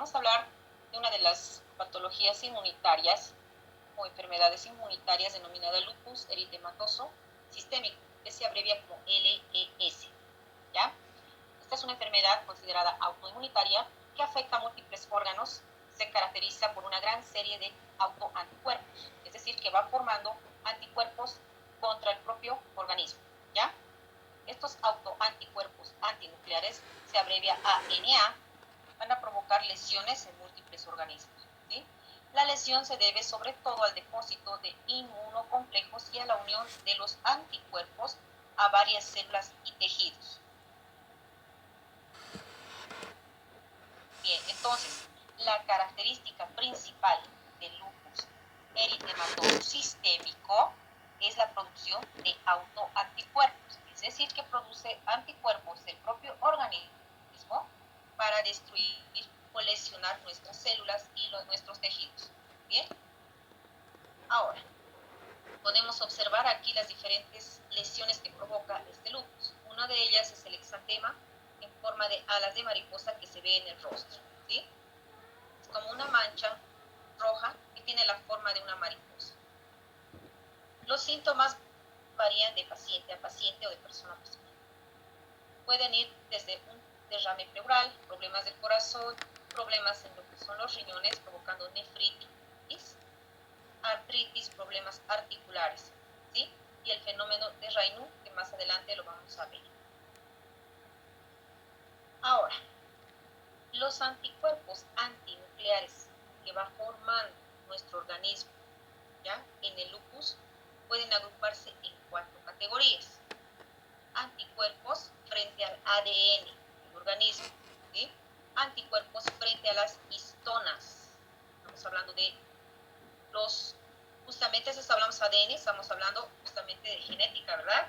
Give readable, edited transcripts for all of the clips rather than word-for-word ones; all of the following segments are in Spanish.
vamos a hablar de una de las patologías inmunitarias o enfermedades inmunitarias denominada lupus eritematoso sistémico, que se abrevia como LES, ¿ya? Esta es una enfermedad considerada autoinmunitaria que afecta a múltiples órganos, se caracteriza por una gran serie de autoanticuerpos, es decir, que va formando anticuerpos contra el propio organismo, ¿ya? Estos autoanticuerpos antinucleares, se abrevia ANA, van a provocar lesiones en múltiples organismos, ¿sí? La lesión se debe sobre todo al depósito de inmunocomplejos y a la unión de los anticuerpos a varias células y tejidos. Bien, entonces, la característica principal del lupus eritematoso sistémico es la producción de autoanticuerpos, es decir, que produce anticuerpos del propio organismo para destruir o lesionar nuestras células y nuestros tejidos. Bien, ahora podemos observar aquí las diferentes lesiones que provoca este lupus. Una de ellas es el exantema en forma de alas de mariposa que se ve en el rostro, ¿sí? Es como una mancha roja que tiene la forma de una mariposa. Los síntomas varían de paciente a paciente o de persona a persona. Pueden ir desde un derrame pleural, problemas del corazón, problemas en lo que son los riñones, provocando nefritis, artritis, problemas articulares, ¿sí? Y el fenómeno de Raynaud, que más adelante lo vamos a ver. Ahora, los anticuerpos antinucleares que va formando nuestro organismo, ¿ya? En el lupus, pueden agruparse en 4 categorías. Anticuerpos frente al ADN del organismo, ¿sí? Anticuerpos frente a las histonas. Estamos hablando de justamente si hablamos ADN, estamos hablando justamente de genética, ¿verdad?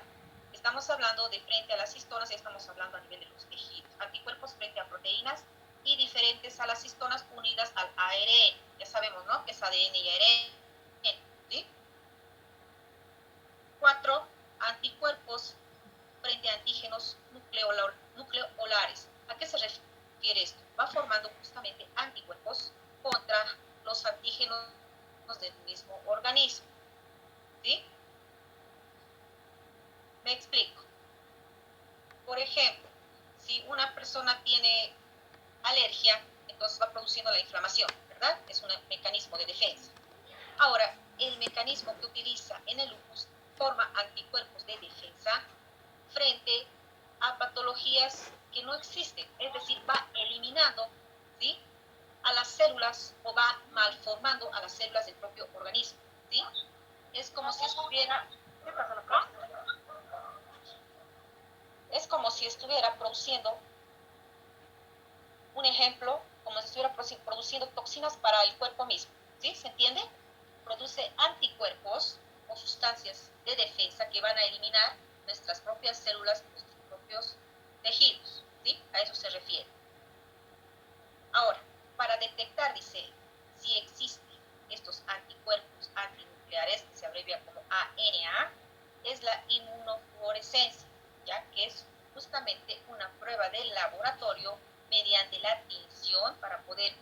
Estamos hablando de frente a las histonas y estamos hablando a nivel de los tejidos. Anticuerpos frente a proteínas y diferentes a las histonas unidas al ARN. Ya sabemos, ¿no? Que es ADN y ARN, ¿sí? 4 anticuerpos frente a antígenos nucleolares. ¿A qué se refiere esto? Va formando justamente anticuerpos contra los antígenos del mismo organismo, ¿sí? Me explico. Por ejemplo, si una persona tiene alergia, entonces va produciendo la inflamación, ¿verdad? Es un mecanismo de defensa. Ahora, el mecanismo que utiliza en el lupus forma anticuerpos de defensa frente a patologías que no existen, es decir, va eliminando, ¿sí?, a las células o va malformando a las células del propio organismo, ¿sí? Es como si estuviera... ¿Qué pasa acá? Es como si estuviera produciendo, un ejemplo, como si estuviera produciendo toxinas para el cuerpo mismo, ¿sí? ¿Se entiende? Produce anticuerpos o sustancias de defensa que van a eliminar nuestras propias células, nuestros propios tejidos, ¿sí? A eso se refiere. Ahora, para detectar, dice, si existen estos anticuerpos antinucleares, que se abrevia como ANA, es la inmunofluorescencia, ya que es justamente una prueba de laboratorio mediante la tinción para poder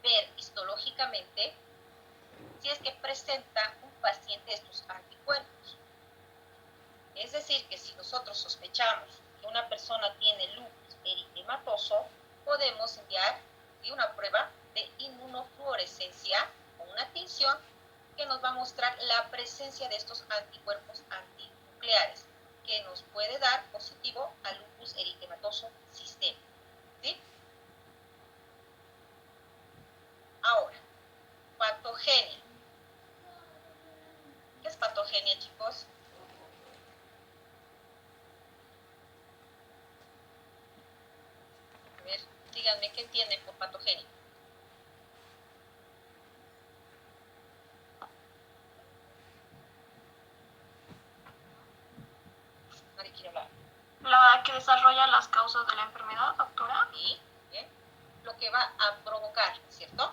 ver histológicamente si es que presenta un paciente estos anticuerpos. Es decir, que si nosotros sospechamos que una persona tiene lupus eritematoso, podemos enviar una prueba de inmunofluorescencia o una tinción que nos va a mostrar la presencia de estos anticuerpos antinucleares, que nos puede dar positivo al lupus eritematoso sistémico, ¿sí? Ahora, patogenia. ¿Qué es patogenia, chicos? A ver, díganme, ¿qué entienden por patogenia? Nadie quiere hablar. La que desarrolla las causas de la enfermedad, doctora. Sí, bien. Lo que va a provocar, ¿cierto?,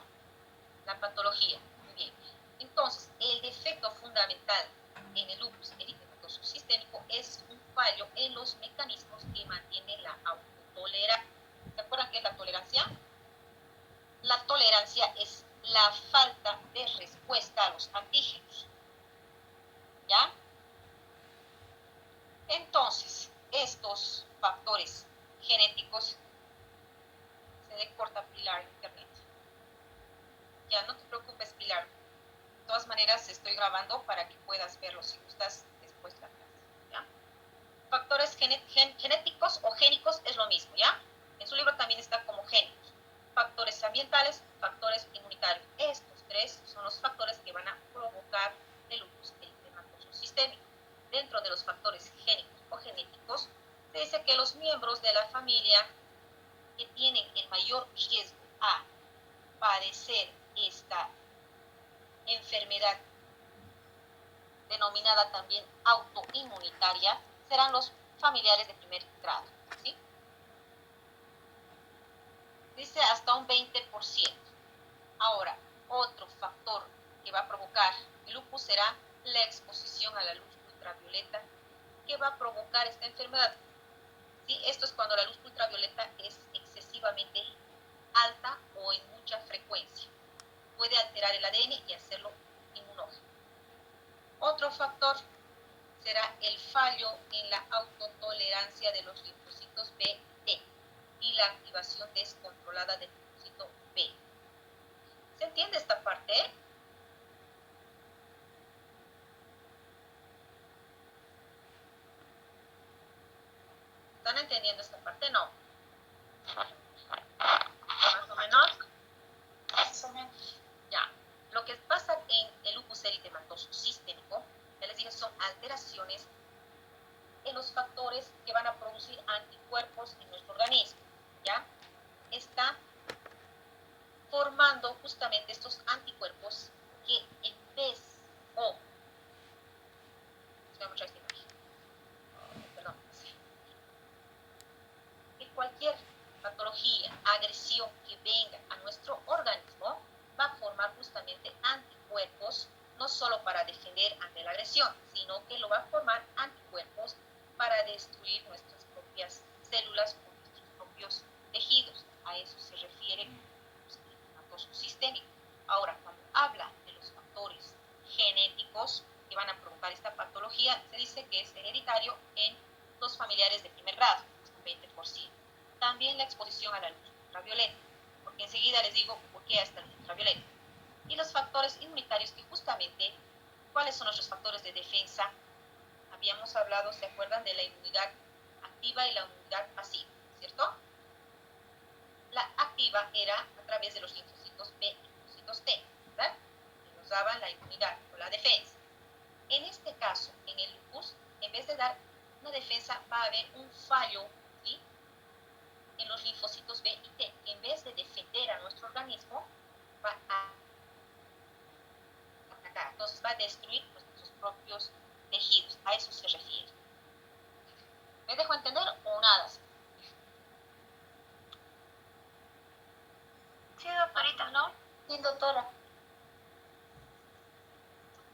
la patología. Muy bien. Entonces, el defecto fundamental en el lupus eritematoso sistémico es un fallo en los mecanismos que mantienen la autotolerancia. ¿Se acuerdan qué es la tolerancia? La tolerancia es la falta de respuesta a los antígenos. ¿Ya? Entonces, estos factores genéticos, se le corta Pilar en internet. Ya, no te preocupes, Pilar. De todas maneras, estoy grabando para que puedas verlo si gustas después de la clase. ¿Ya? Factores genéticos o génicos es lo mismo, ¿ya? En su libro también está como génicos. Factores ambientales, factores inmunitarios. Estos tres son los factores que van a provocar el lupus eritematoso sistémico. Dentro de los factores génicos o genéticos, se dice que los miembros de la familia que tienen el mayor riesgo a padecer esta enfermedad denominada también autoinmunitaria serán los familiares de primer grado, ¿sí? Dice hasta un 20%. Ahora, otro factor que va a provocar el lupus será la exposición a la luz ultravioleta que va a provocar esta enfermedad. ¿Sí? Esto es cuando la luz ultravioleta es excesivamente alta o en mucha frecuencia. Puede alterar el ADN y hacerlo inmunógeno. Otro factor será el fallo en la autotolerancia de los linfocitos B y T y la activación descontrolada del linfocito B. ¿Se entiende esta parte? ¿Están entendiendo esta parte? No. ¿Más o menos? Más o menos. Ya. Lo que pasa en el lupus eritematoso sistémico, ya les dije, son alteraciones en los factores que van a producir anticuerpos en nuestro organismo. ¿Ya? Está formando justamente estos anticuerpos que en vez que cualquier patología, agresión que venga a nuestro organismo va a formar justamente anticuerpos, no solo para defender ante la agresión, sino que lo va a formar anticuerpos para destruir nuestras propias células o nuestros propios tejidos. A eso se refiere el eritematoso sistémico. Ahora, cuando habla de los factores genéticos que van a provocar esta patología, se dice que es hereditario en los familiares de primer grado, un 20%. También la exposición a la luz ultravioleta, porque enseguida les digo por qué hasta la luz ultravioleta. Y los factores inmunitarios que justamente, ¿cuáles son nuestros factores de defensa? Habíamos hablado, ¿se acuerdan? De la inmunidad activa y la inmunidad pasiva, ¿cierto? La activa era a través de los linfocitos B y linfocitos T, ¿verdad? Que nos daban la inmunidad o la defensa. En este caso, en el lupus, en vez de dar una defensa, va a haber un fallo, ¿sí?, en los linfocitos B y T, que en vez de defender a nuestro organismo, va a atacar. Entonces va a destruir nuestros propios tejidos. A eso se refiere. ¿Me dejo entender o nada? Sí, doctorita. ¿No? Sí, doctora.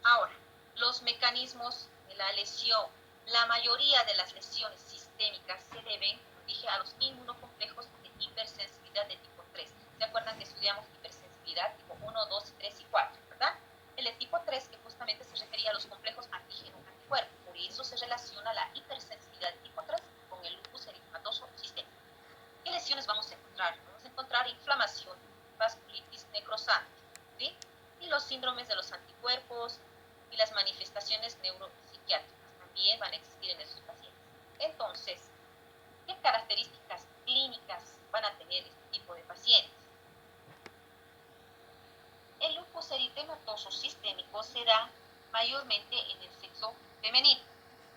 Ahora, los mecanismos de la lesión. La mayoría de las lesiones sistémicas se deben, como dije, a los inmunocomplejos de hipersensibilidad de tipo 3. ¿Se acuerdan que estudiamos hipersensibilidad tipo 1, 2, 3 y 4, verdad? El de tipo 3 que justamente se refería a los complejos antígeno-anticuerpo. Por eso se relaciona la hipersensibilidad de tipo 3 con el lupus eritematoso sistémico. ¿Qué lesiones vamos a encontrar? Vamos a encontrar inflamación, vasculitis necrosante, ¿sí? Y los síndromes de los anticuerpos y las manifestaciones neuropsiquiátricas también van a existir en esos pacientes. Entonces, ¿qué características clínicas van a tener este tipo de pacientes? El lupus eritematoso sistémico se da mayormente en el sexo femenino,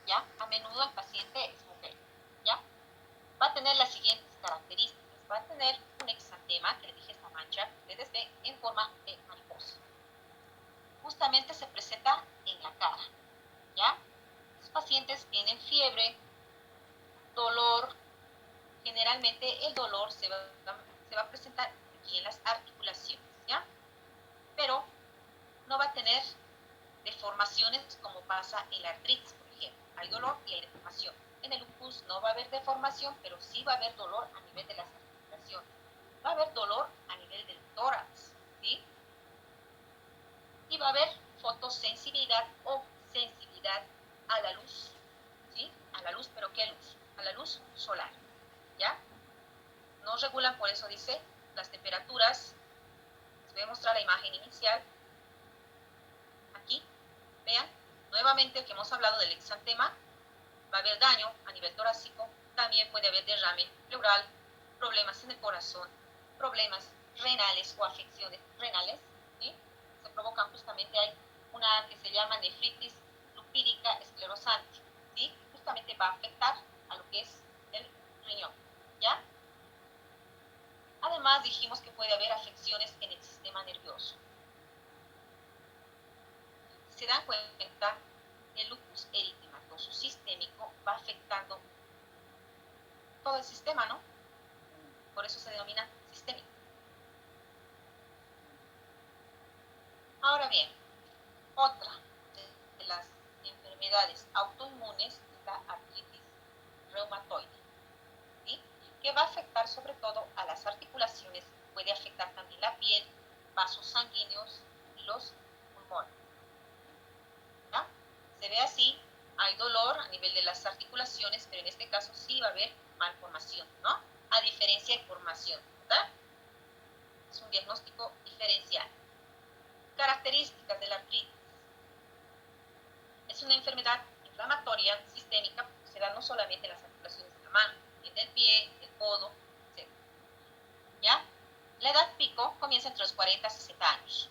¿ya? A menudo el paciente es mujer, ¿ya? Va a tener las siguientes características. Va a tener un exantema, que le dije esta mancha, ustedes ven en forma de mariposa. Justamente se presenta en la cara, ¿ya? Los pacientes tienen fiebre, dolor. Generalmente el dolor se va a presentar aquí en las articulaciones, ¿ya? Pero no va a tener deformaciones como pasa en la artritis, por ejemplo. Hay dolor y hay deformación. En el lupus no va a haber deformación, pero sí va a haber dolor a nivel de las articulaciones. Va a haber dolor a nivel del tórax, ¿sí? Y va a haber fotosensibilidad o sensibilidad a la luz, ¿sí? A la luz, ¿pero qué luz? A la luz solar, ¿ya? No regulan, por eso dice, las temperaturas. Les voy a mostrar la imagen inicial. Aquí, vean, nuevamente que hemos hablado del exantema, va a haber daño a nivel torácico, también puede haber derrame pleural, problemas en el corazón, problemas renales o afecciones renales, ¿sí? Se provocan justamente, hay una que se llama nefritis lupídica esclerosante, ¿sí? Justamente va a afectar a lo que es el riñón, ¿ya? Además dijimos que puede haber afecciones en el sistema nervioso. Si se dan cuenta, el lupus eritematoso sistémico va afectando todo el sistema, ¿no? Por eso se denomina sistémico. Ahora bien, otra de las enfermedades autoinmunes es la artritis reumatoide, ¿sí? Que va a afectar sobre todo a las articulaciones, puede afectar también la piel, vasos sanguíneos y los pulmones. ¿Ya? Se ve así, hay dolor a nivel de las articulaciones, pero en este caso sí va a haber malformación, ¿no? A diferencia de formación, ¿verdad? Es un diagnóstico diferencial. Características de la artritis. Es una enfermedad inflamatoria sistémica, se da no solamente en las articulaciones de la mano, en el pie, el codo, etc. ¿Ya? La edad pico comienza entre los 40 y 60 años.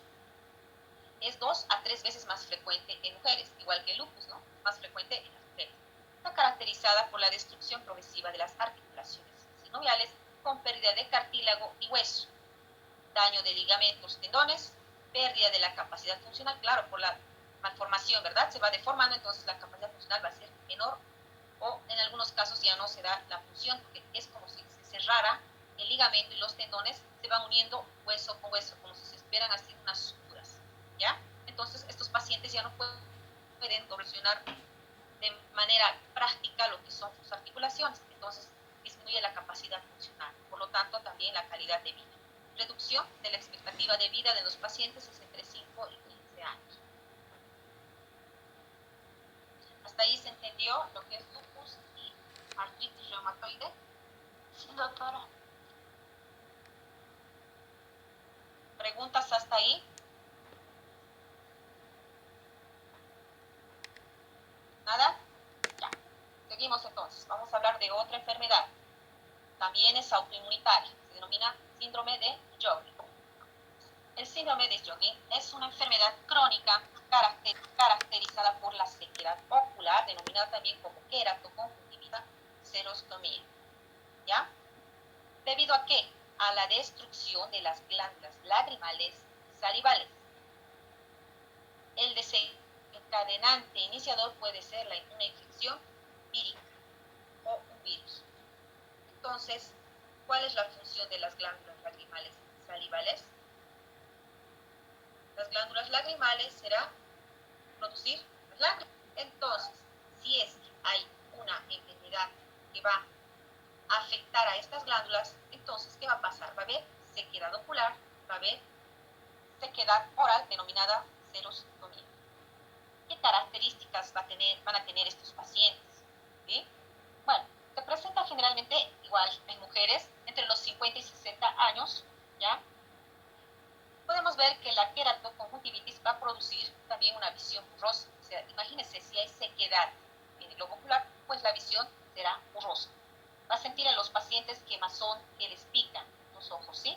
Es 2 a 3 veces más frecuente en mujeres, igual que el lupus, ¿no? Más frecuente en las mujeres. Está caracterizada por la destrucción progresiva de las articulaciones sinoviales con pérdida de cartílago y hueso, daño de ligamentos, tendones, pérdida de la capacidad funcional, claro, por la malformación, ¿verdad? Se va deformando, entonces la capacidad funcional va a ser menor o en algunos casos ya no se da la función, porque es como si se cerrara el ligamento y los tendones se van uniendo hueso con hueso, como si se esperan así unas suturas, ¿ya? Entonces estos pacientes ya no pueden evolucionar de manera práctica lo que son sus articulaciones, entonces disminuye la capacidad funcional, por lo tanto también la calidad de vida. Reducción de la expectativa de vida de los pacientes es entre 5 y 15 años. ¿Hasta ahí se entendió lo que es lupus y artritis reumatoide? Sí, doctora. ¿Preguntas hasta ahí? ¿Nada? Ya. Seguimos entonces. Vamos a hablar de otra enfermedad. También es autoinmunitaria. Se denomina síndrome de Sjögren. El síndrome de Sjögren es una enfermedad crónica caracterizada por la sequedad ocular, denominada también como queratoconjuntivitis xerostomía. ¿Ya? ¿Debido a qué? A la destrucción de las glándulas lagrimales y salivales. El desencadenante iniciador puede ser una infección vírica o un virus. Entonces, ¿cuál es la función de las glándulas lagrimales y salivales? Las glándulas lagrimales será producir lágrimas. Entonces, si es que hay una enfermedad que va a afectar a estas glándulas, entonces, ¿qué va a pasar? Va a haber sequedad ocular, va a haber sequedad oral denominada xerostomía. ¿Qué características van a tener estos pacientes? ¿Sí? Bueno, se presenta generalmente igual en mujeres entre los 50 y 60 años, ¿ya? Podemos ver que la queratoconjuntivitis va a producir también una visión borrosa. O sea, imagínense, si hay sequedad en el globo ocular, pues la visión será borrosa. Va a sentir en los pacientes quemazón, que les pican los ojos, ¿sí?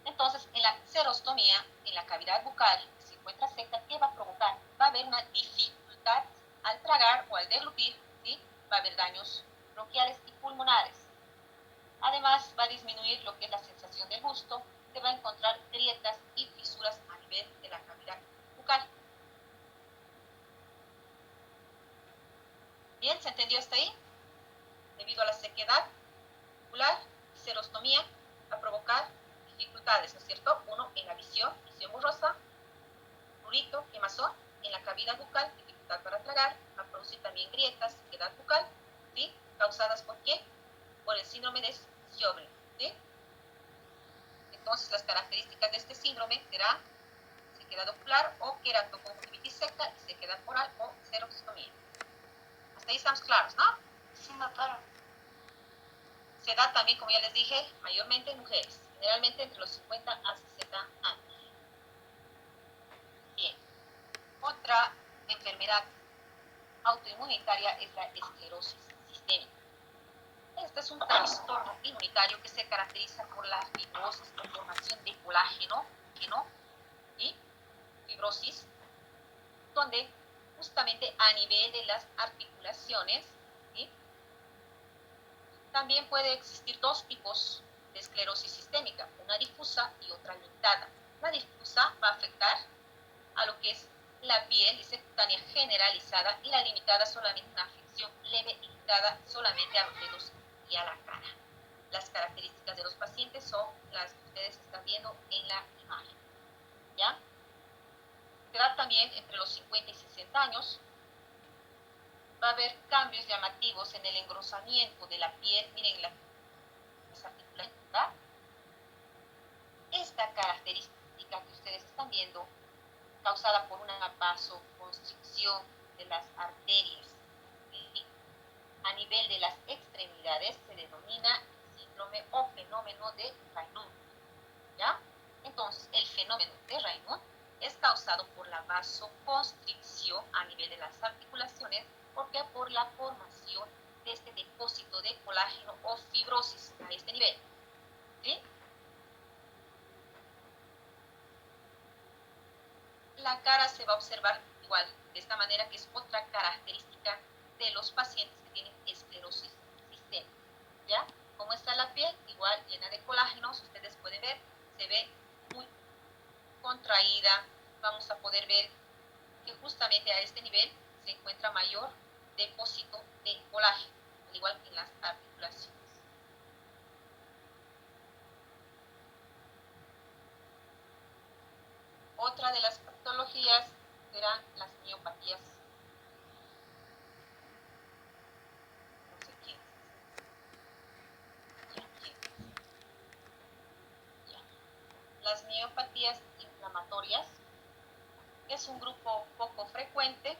Entonces, en la xerostomía, en la cavidad bucal, que se encuentra seca, ¿qué va a provocar? Va a haber una dificultad al tragar o al deglutir, ¿sí? Va a haber daños bronquiales y pulmonares. Además, va a disminuir lo que es la sensación del gusto, se va a encontrar grietas y fisuras a nivel de la cavidad bucal. Bien, ¿se entendió hasta ahí? Debido a la sequedad ocular, xerostomía va a provocar dificultades, ¿no es cierto? Uno, en la visión borrosa, prurito, quemazón, en la cavidad bucal, dificultad para tragar, va a producir también grietas, sequedad bucal, ¿sí? ¿Causadas por qué? Por el síndrome de Sjögren, ¿sí? Entonces, las características de este síndrome serán sequedad ocular o queratoconjuntivitis seca y sequedad oral o xerostomía. Hasta ahí estamos claros, ¿no? Sí, doctora. Se da también, como ya les dije, mayormente en mujeres, generalmente entre los 50 a 60 años. Bien. Otra enfermedad autoinmunitaria es la esclerosis sistémica. Este es un trastorno inmunitario que se caracteriza por la fibrosis o formación de colágeno y fibrosis, donde justamente a nivel de las articulaciones, ¿sí? También puede existir dos tipos de esclerosis sistémica, una difusa y otra limitada. La difusa va a afectar a lo que es la piel y cutánea generalizada, y la limitada solamente una afección leve y limitada solamente a los dedos y a la cara. Las características de los pacientes son las que ustedes están viendo en la imagen. ¿Ya? Se da también entre los 50 y 60 años. Va a haber cambios llamativos en el engrosamiento de la piel. Miren las articulaciones. Esta característica que ustedes están viendo, causada por una vasoconstricción de las arterias y a nivel de las extremidades, se denomina síndrome o fenómeno de Raynaud. ¿Ya? Entonces, el fenómeno de Raynaud es causado por la vasoconstricción a nivel de las articulaciones, porque por la formación de este depósito de colágeno o fibrosis a este nivel. ¿Sí? La cara se va a observar igual, de esta manera, que es otra característica de los pacientes que tienen esclerosis sistémica. ¿Ya? Como está la piel, igual llena de colágenos, ustedes pueden ver, se ve muy contraída. Vamos a poder ver que justamente a este nivel se encuentra mayor depósito de colágeno, al igual que en las articulaciones. Otra de las patologías serán las miopatías. No sé quién. Las miopatías inflamatorias es un grupo poco frecuente.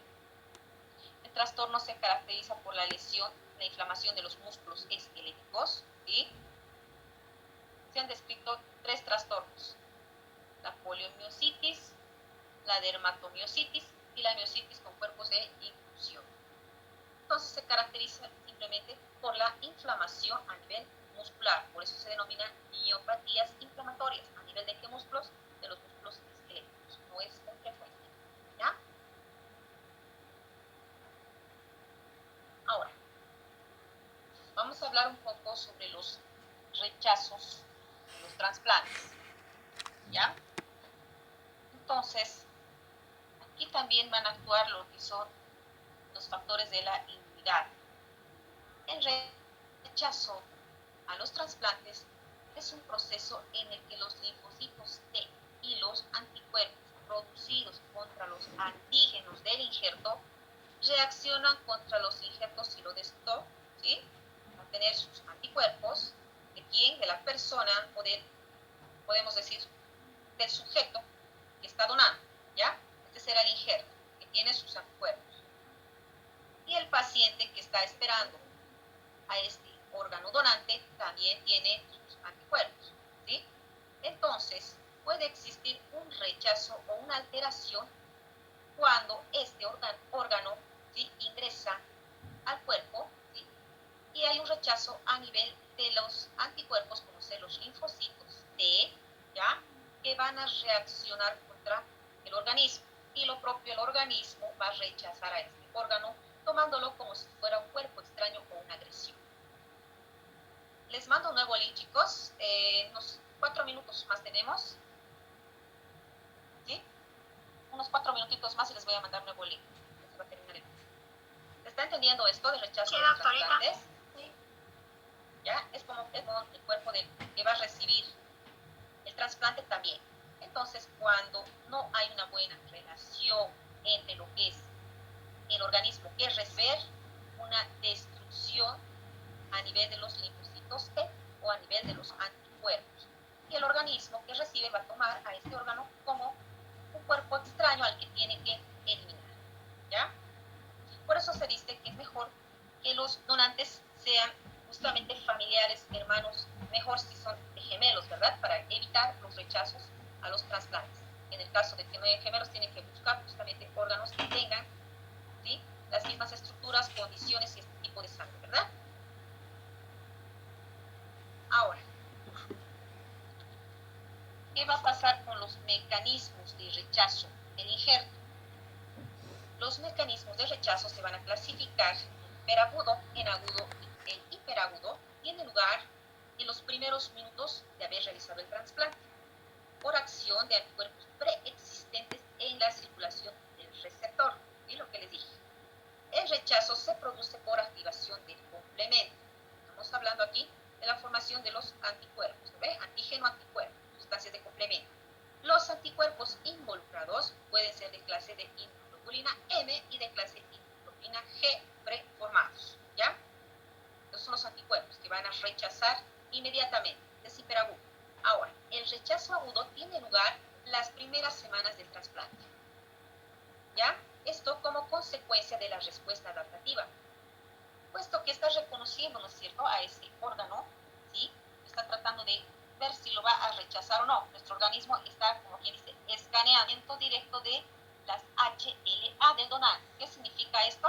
El trastorno se caracteriza por la lesión, la inflamación de los músculos esqueléticos, y se han descrito tres trastornos: la poliomiositis, la dermatomiositis y la miositis con cuerpos de infusión. Entonces se caracteriza simplemente por la inflamación a nivel muscular, por eso se denomina miopatías inflamatorias. ¿A nivel de qué músculos? De los músculos esqueléticos. No es muy frecuente. ¿Ya? Ahora, vamos a hablar un poco sobre los rechazos de los trasplantes. ¿Ya? Entonces, aquí también van a actuar lo que son los factores de la inmunidad. El rechazo a los trasplantes es un proceso en el que los linfocitos T y los anticuerpos producidos contra los antígenos del injerto reaccionan contra los injertos si lo desto, ¿sí? A tener sus anticuerpos. ¿De quién? De la persona, o de, podemos decir, del sujeto que está donando, ¿ya? Este será el injerto, que tiene sus anticuerpos. Y el paciente que está esperando a este órgano donante también tiene sus anticuerpos, ¿sí? Entonces, puede existir un rechazo o una alteración cuando este órgano, ¿sí?, ingresa al cuerpo, ¿sí?, y hay un rechazo a nivel de los anticuerpos, como ser los linfocitos T, ¿ya?, que van a reaccionar contra el organismo, y lo propio, el organismo va a rechazar a este órgano, tomándolo como si fuera un cuerpo extraño o una agresión. Les mando un nuevo link, chicos. Unos 4 minutos más tenemos. ¿Sí? Unos 4 minutitos más y les voy a mandar un nuevo link. Se va a terminar el... ¿Está entendiendo esto de rechazo de los trasplantes? Sí. ¿Ya? Es como el cuerpo que va a recibir el trasplante también. Entonces, cuando no hay una buena relación entre lo que es el organismo que recibe, una destrucción a nivel de los linfocitos T o a nivel de los anticuerpos. y el organismo que recibe va a tomar a este órgano como un cuerpo extraño al que tiene que eliminar, ¿ya? Por eso se dice que es mejor que los donantes sean justamente familiares, hermanos, mejor si son de gemelos, ¿verdad? Para evitar los rechazos a los trasplantes. En el caso de que no haya gemelos, tienen que buscar justamente órganos que tengan, ¿sí?, las mismas estructuras, condiciones y este tipo de sangre, ¿verdad? Ahora, ¿qué va a pasar con los mecanismos de rechazo del injerto? Los mecanismos de rechazo se van a clasificar en hiperagudo, en agudo y el hiperagudo tiene lugar en los primeros minutos de haber realizado el trasplante por acción de anticuerpos preexistentes en la circulación del receptor. ¿Sí? Lo que les dije. El rechazo se produce por activación del complemento. Estamos hablando aquí de la formación de los anticuerpos, ¿no ve? Antígeno-anticuerpo, sustancias de complemento. Los anticuerpos involucrados pueden ser de clase de inmunoglobulina M y de clase inmunoglobulina G preformados, ¿ya? Estos son los anticuerpos que van a rechazar inmediatamente, es hiperagudo. Ahora, el rechazo agudo tiene lugar las primeras semanas del trasplante, ¿ya? Esto como consecuencia de la respuesta adaptativa, puesto que está reconociendo, ¿no es cierto?, a ese órgano, ¿sí? Está tratando de ver si lo va a rechazar o no. Nuestro organismo está, como quien dice, escaneamiento directo de las HLA del donante. ¿Qué significa esto?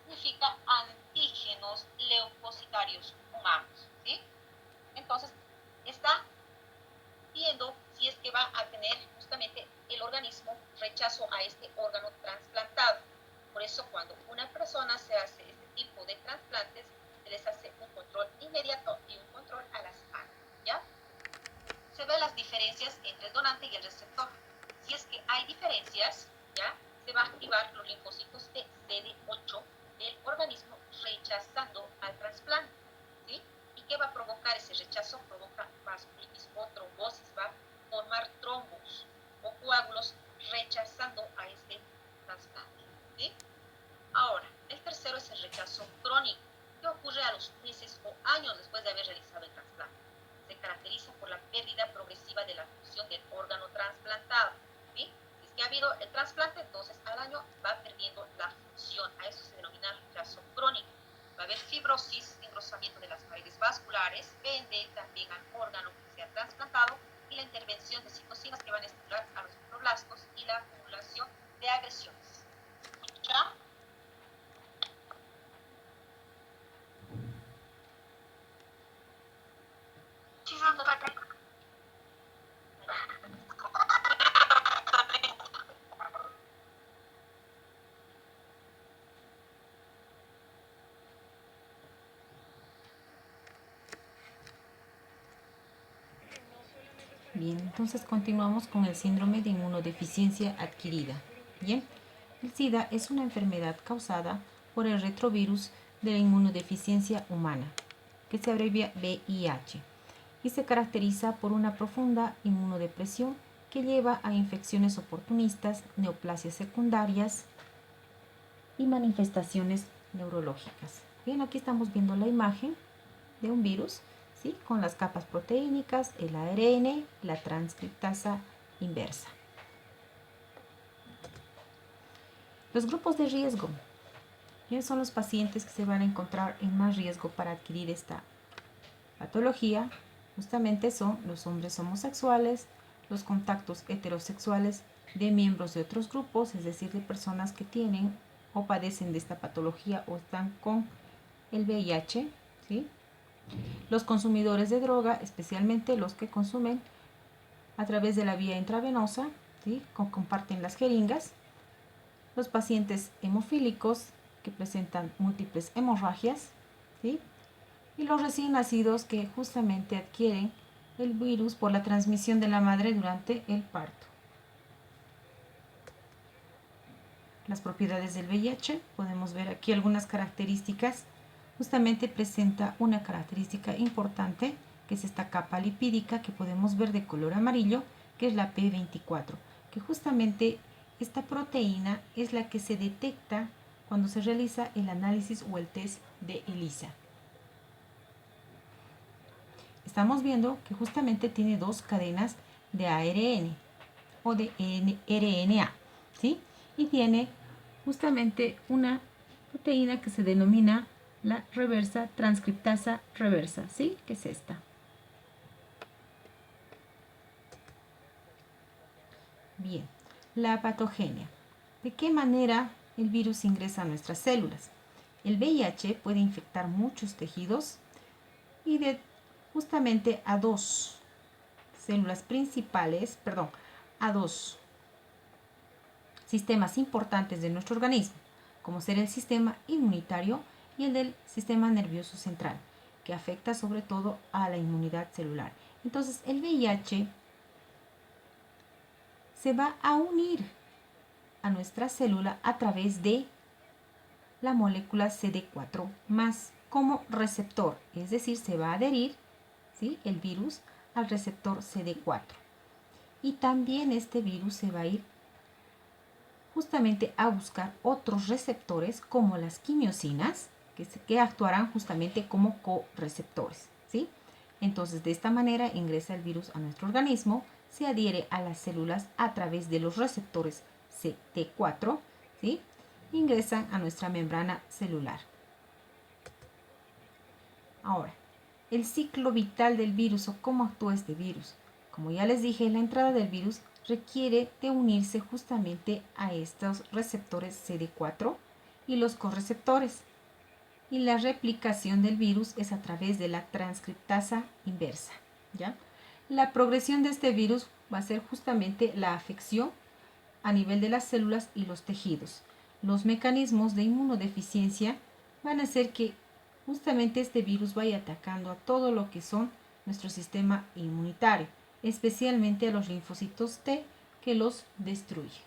Significa antígenos leucocitarios humanos, ¿sí? Entonces, está viendo si es que va a tener justamente el organismo rechazo a este órgano trasplantado. Por eso cuando una persona se hace este tipo de trasplantes, se les hace un control inmediato y un control a la semana, ¿ya? Se ven las diferencias entre el donante y el receptor. Si es que hay diferencias, ¿ya?, se va a activar los linfocitos de CD8 del organismo rechazando al trasplante, ¿sí? ¿Y qué va a provocar ese rechazo? Provoca vasculitis o trombosis, va a formar trombos o coágulos rechazando a este trasplante, ¿sí? Ahora, el tercero es el rechazo crónico, que ocurre a los meses o años después de haber realizado el trasplante. Se caracteriza por la pérdida progresiva de la función del órgano trasplantado, ¿sí? Si es que ha habido el trasplante, entonces al año va perdiendo la función. A eso se denomina rechazo crónico. Va a haber fibrosis, engrosamiento de las paredes vasculares, pende también al órgano que se ha trasplantado y la intervención de citocinas que van a estimular a los fibroblastos y la acumulación de agresiones. ¿Ya? Bien, entonces continuamos con el síndrome de inmunodeficiencia adquirida. Bien, el SIDA es una enfermedad causada por el retrovirus de la inmunodeficiencia humana, que se abrevia VIH, y se caracteriza por una profunda inmunodepresión que lleva a infecciones oportunistas, neoplasias secundarias y manifestaciones neurológicas. Bien, aquí estamos viendo la imagen de un virus, ¿sí?, con las capas proteínicas, el ARN, la transcriptasa inversa. Los grupos de riesgo. ¿Quiénes son los pacientes que se van a encontrar en más riesgo para adquirir esta patología? Justamente son los hombres homosexuales, los contactos heterosexuales de miembros de otros grupos, es decir, de personas que tienen o padecen de esta patología o están con el VIH, ¿sí? Los consumidores de droga, especialmente los que consumen a través de la vía intravenosa, ¿sí?, comparten las jeringas. Los pacientes hemofílicos que presentan múltiples hemorragias, ¿sí?, y los recién nacidos que justamente adquieren el virus por la transmisión de la madre durante el parto. Las propiedades del VIH, podemos ver aquí algunas características. Justamente presenta una característica importante, que es esta capa lipídica que podemos ver de color amarillo, que es la P24, que justamente esta proteína es la que se detecta cuando se realiza el análisis o el test de ELISA. estamos viendo que justamente tiene dos cadenas de ARN o de RNA, ¿sí? Y tiene justamente una proteína que se denomina la reversa transcriptasa reversa, ¿sí? Que es esta. Bien, la patogenia. ¿De qué manera el virus ingresa a nuestras células? El VIH puede infectar muchos tejidos y justamente a dos células principales, a dos sistemas importantes de nuestro organismo, como ser el sistema inmunitario y el del sistema nervioso central, que afecta sobre todo a la inmunidad celular. Entonces, el VIH se va a unir a nuestra célula a través de la molécula CD4 más como receptor, es decir, se va a adherir, ¿sí?, el virus al receptor CD4. Y también este virus se va a ir justamente a buscar otros receptores como las quimiosinas, que actuarán justamente como correceptores, ¿sí? Entonces, de esta manera ingresa el virus a nuestro organismo, se adhiere a las células a través de los receptores CD4, ¿sí? Ingresan a nuestra membrana celular. Ahora, el ciclo vital del virus o cómo actúa este virus. Como ya les dije, la entrada del virus requiere de unirse justamente a estos receptores CD4 y los correceptores. Y la replicación del virus es a través de la transcriptasa inversa, ¿ya? La progresión de este virus va a ser justamente la afección a nivel de las células y los tejidos. Los mecanismos de inmunodeficiencia van a hacer que justamente este virus vaya atacando a todo lo que son nuestro sistema inmunitario, especialmente a los linfocitos T, que los destruye.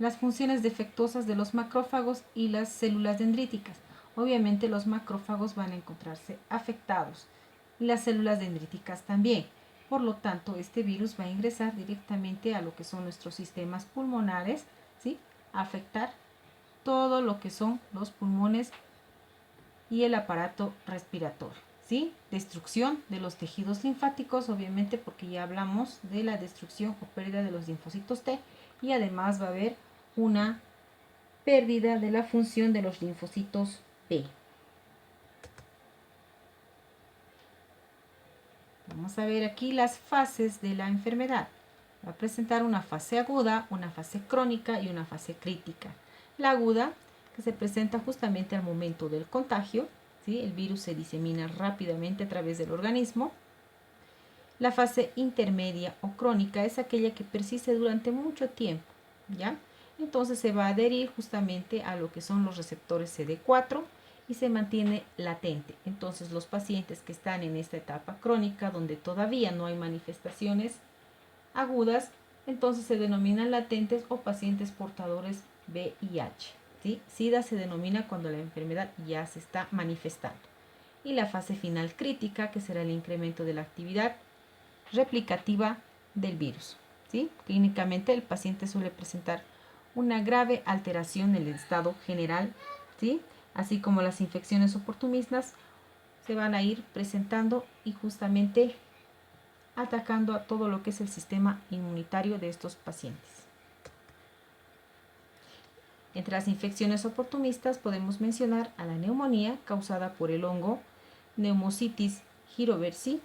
Las funciones defectuosas de los macrófagos y las células dendríticas. Obviamente los macrófagos van a encontrarse afectados y las células dendríticas también. Por lo tanto, este virus va a ingresar directamente a lo que son nuestros sistemas pulmonares, ¿sí?, a afectar todo lo que son los pulmones y el aparato respiratorio, ¿sí? Destrucción de los tejidos linfáticos, obviamente, porque ya hablamos de la destrucción o pérdida de los linfocitos T, y además va a haber una pérdida de la función de los linfocitos B. Vamos a ver aquí las fases de la enfermedad. Va a presentar una fase aguda, una fase crónica y una fase crítica. La aguda, que se presenta justamente al momento del contagio, ¿sí? El virus se disemina rápidamente a través del organismo. La fase intermedia o crónica es aquella que persiste durante mucho tiempo, ¿ya? Entonces se va a adherir justamente a lo que son los receptores CD4 y se mantiene latente. Entonces los pacientes que están en esta etapa crónica, donde todavía no hay manifestaciones agudas, entonces se denominan latentes o pacientes portadores VIH, ¿sí? SIDA se denomina cuando la enfermedad ya se está manifestando. Y la fase final crítica, que será el incremento de la actividad replicativa del virus, ¿sí? Clínicamente el paciente suele presentar una grave alteración en el estado general, ¿sí?, así como las infecciones oportunistas se van a ir presentando y justamente atacando a todo lo que es el sistema inmunitario de estos pacientes. Entre las infecciones oportunistas podemos mencionar a la neumonía causada por el hongo Pneumocystis jirovecii,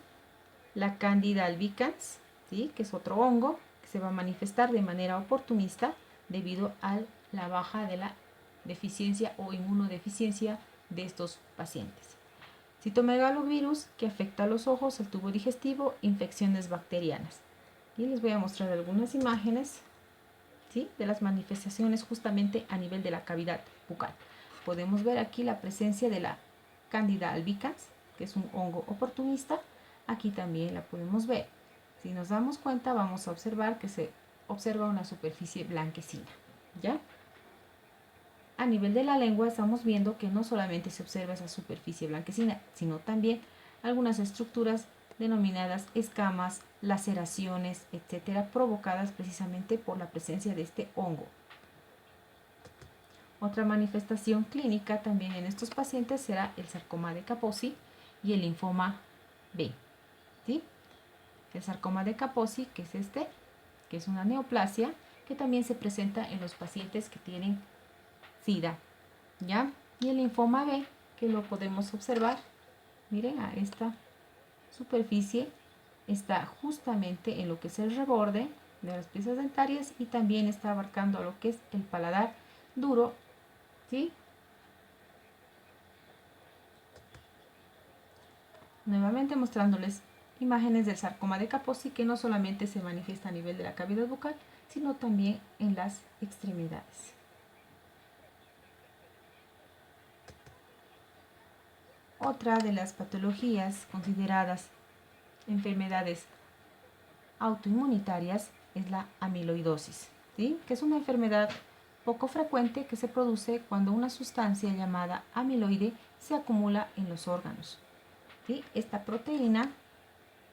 la Candida albicans, ¿sí?, que es otro hongo que se va a manifestar de manera oportunista debido a la baja de la deficiencia o inmunodeficiencia de estos pacientes. Citomegalovirus, que afecta a los ojos, el tubo digestivo, infecciones bacterianas. Y les voy a mostrar algunas imágenes, ¿sí?, de las manifestaciones justamente a nivel de la cavidad bucal. Podemos ver aquí la presencia de la Candida albicans, que es un hongo oportunista. Aquí también la podemos ver. Si nos damos cuenta, vamos a observar que se observa una superficie blanquecina, ¿ya? A nivel de la lengua estamos viendo que no solamente se observa esa superficie blanquecina, sino también algunas estructuras denominadas escamas, laceraciones, etcétera, provocadas precisamente por la presencia de este hongo. Otra manifestación clínica también en estos pacientes será el sarcoma de Kaposi y el linfoma B. ¿Sí? El sarcoma de Kaposi, que es este, que es una neoplasia, que también se presenta en los pacientes que tienen SIDA, ¿ya? Y el linfoma B, que lo podemos observar, miren, a esta superficie está justamente en lo que es el reborde de las piezas dentarias y también está abarcando lo que es el paladar duro, ¿sí? Nuevamente mostrándoles imágenes del sarcoma de Kaposi, que no solamente se manifiesta a nivel de la cavidad bucal, sino también en las extremidades. Otra de las patologías consideradas enfermedades autoinmunitarias es la amiloidosis, ¿sí? Que es una enfermedad poco frecuente que se produce cuando una sustancia llamada amiloide se acumula en los órganos, ¿sí? Esta proteína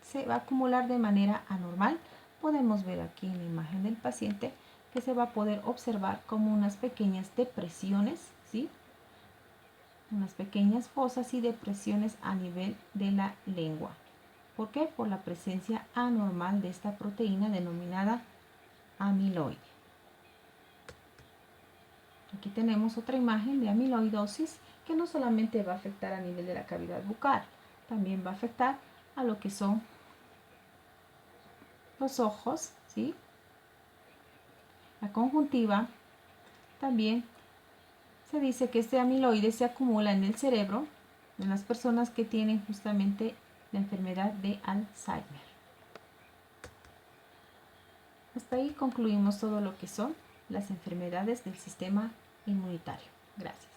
se va a acumular de manera anormal. Podemos ver aquí en la imagen del paciente que se va a poder observar como unas pequeñas depresiones, ¿sí? Unas pequeñas fosas y depresiones a nivel de la lengua. ¿Por qué? Por la presencia anormal de esta proteína denominada amiloide. Aquí tenemos otra imagen de amiloidosis que no solamente va a afectar a nivel de la cavidad bucal, también va a afectar a lo que son los ojos, ¿sí? La conjuntiva. También se dice que este amiloide se acumula en el cerebro de las personas que tienen justamente la enfermedad de Alzheimer. Hasta ahí concluimos todo lo que son las enfermedades del sistema inmunitario. Gracias.